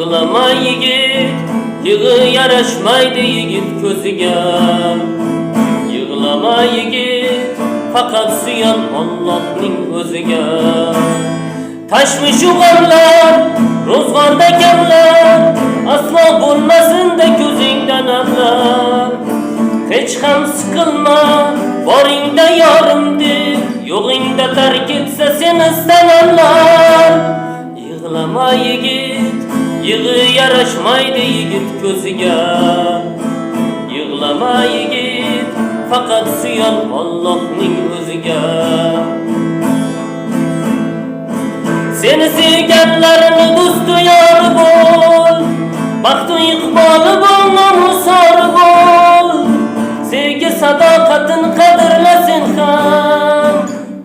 Yığlama yigit, yığı yaraşmaydı yigit ko'ziga. Yığlama yigit, faqat suyan Allohning o'ziga. Tashvish g'amlar, ro'zg'orda kamlar, aslo bo'lmasin-da ko'zingdan amlar. Hech ham siqilma, boringda yorim deb, yo'g'ingda tark etsa seni istaganlar. Yığlama yigit, yığı yaraşmaydı yigit ko'ziga. Yığlama yigit, faqat suyan Allohning o'ziga. Seni sevganlarini do'stu yori bo'l, baxtu iqboli bo'l, nomusori bo'l. Sevgi sadoqatin qadrlasin ham,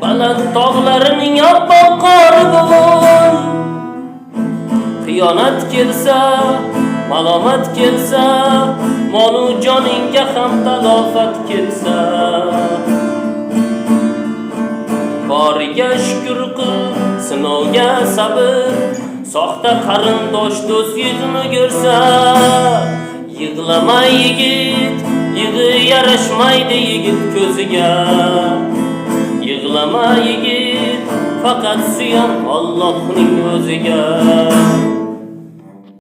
baland tog'larining oppoq qori bo'l. Xiyonat kelsa, malomat kelsa, molu joningga ham talofat kelsa, boriga shukr qil, sinovga sabr, soxta qarindosh do'st yuzini ko'rsa. Yig'lama yigit, yig'i yarashmaydi yigit ko'ziga. Yig'lama yigit, faqat suyan Allohning o'ziga.